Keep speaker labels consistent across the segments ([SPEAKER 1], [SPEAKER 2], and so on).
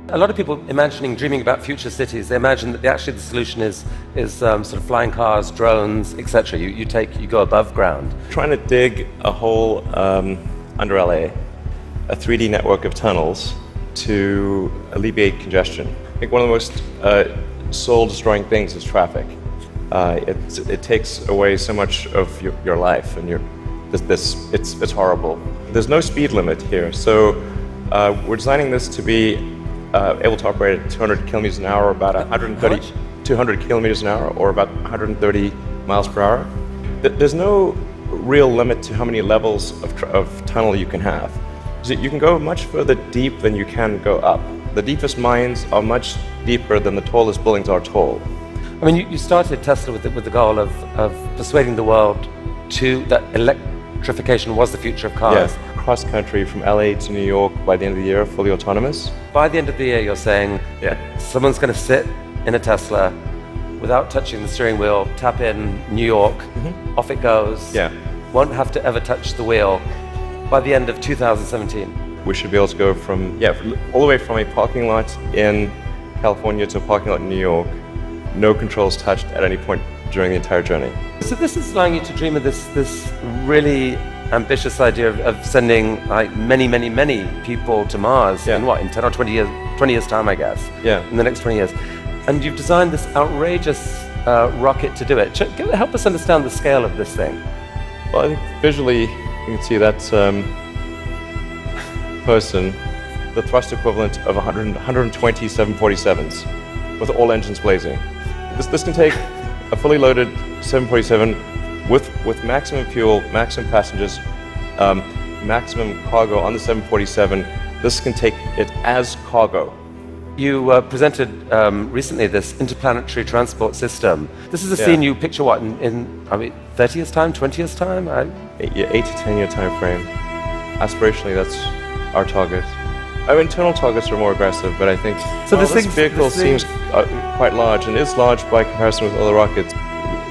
[SPEAKER 1] A lot of people dreaming about future cities, they imagine that actually the solution is sort of flying cars, drones, etc. You go above ground.
[SPEAKER 2] Trying to dig a hole under LA, a 3D network of tunnels to alleviate congestion. I think one of the most soul-destroying things is traffic. It takes away so much of your life, and it's horrible. There's no speed limit here, so we're designing this to be able to operate at 200 kilometers an hour, about 200 kilometers an hour, or about 130 miles per hour. There's no real limit to how many levels of tunnel you can have. You can go much further deep than you can go up. The deepest mines are much deeper than the tallest buildings are tall.
[SPEAKER 1] I mean, you started Tesla with the goal of persuading the world that electrification was the future of cars.
[SPEAKER 2] Yeah, cross country from LA to New York by the end of the year, fully autonomous.
[SPEAKER 1] By the end of the year, you're saying someone's going to sit in a Tesla without touching the steering wheel, tap in New York, off it goes, won't have to ever touch the wheel by the end of 2017.
[SPEAKER 2] We should be able to go from all the way from a parking lot in California to a parking lot in New York, no controls touched at any point during the entire journey.
[SPEAKER 1] So this is allowing you to dream of this really ambitious idea of sending like many people to Mars in 10 or 20 years time, I guess. In the next 20 years. And you've designed this outrageous rocket to do it. Help us understand the scale of this thing.
[SPEAKER 2] Well, I think visually you can see that person, the thrust equivalent of 120 747s with all engines blazing. This can take a fully loaded 747 with maximum fuel, maximum passengers, maximum cargo on the 747. This can take it as cargo.
[SPEAKER 1] You presented recently this interplanetary transport system. This is a scene you picture what in 30 years time, 20 years time?
[SPEAKER 2] 8 to 10 year time frame. Aspirationally, that's our target. Our internal targets are more aggressive, but I think this vehicle seems quite large, and is large by comparison with other rockets.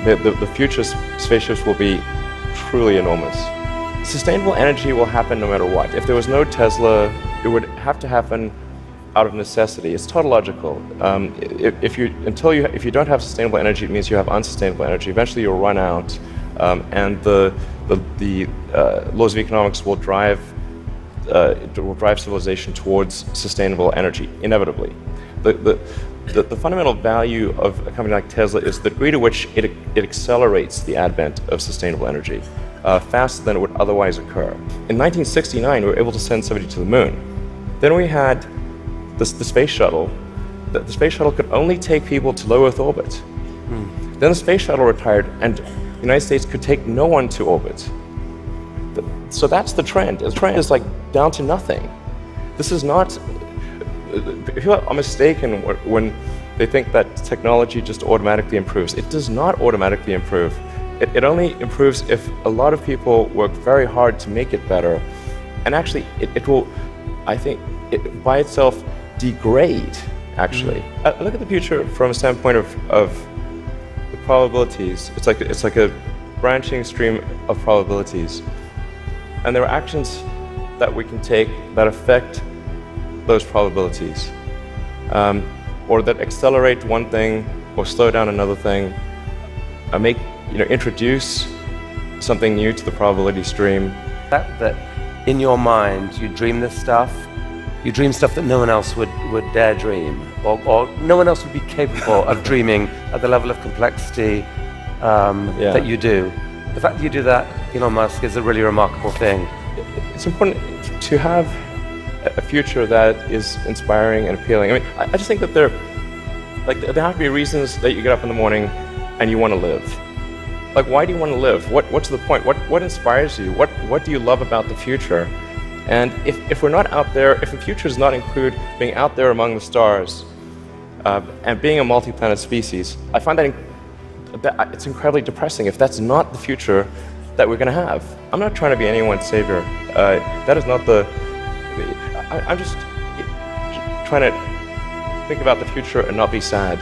[SPEAKER 2] The future spaceships will be truly enormous. Sustainable energy will happen no matter what. If there was no Tesla, it would have to happen out of necessity. It's tautological. If you don't have sustainable energy, it means you have unsustainable energy. Eventually, you'll run out, and the laws of economics will drive civilization towards sustainable energy, inevitably. The fundamental value of a company like Tesla is the degree to which it accelerates the advent of sustainable energy faster than it would otherwise occur. In 1969, we were able to send somebody to the moon. Then we had the space shuttle. The space shuttle could only take people to low Earth orbit. Then the space shuttle retired, and the United States could take no one to orbit. So that's the trend. The trend is like down to nothing. This is not. People are mistaken when they think that technology just automatically improves. It does not automatically improve. It only improves if a lot of people work very hard to make it better. And actually, it will, I think, by itself degrade, actually. I look at the future from a standpoint of the probabilities. It's like a branching stream of probabilities. And there are actions that we can take that affect those probabilities, or that accelerate one thing or slow down another thing, introduce something new to the probability stream.
[SPEAKER 1] That in your mind you dream this stuff, you dream stuff that no one else would dare dream, or no one else would be capable of dreaming at the level of complexity that you do. The fact that you do that, Elon Musk, is a really remarkable thing.
[SPEAKER 2] It's important to have a future that is inspiring and appealing. I mean, I just think that there have to be reasons that you get up in the morning and you want to live. Like, why do you want to live? What's the point? What inspires you? What do you love about the future? And if we're not out there, if the future does not include being out there among the stars and being a multi-planet species, I find that it's incredibly depressing if that's not the future that we're going to have. I'm not trying to be anyone's savior. That is not the. I'm just trying to think about the future and not be sad.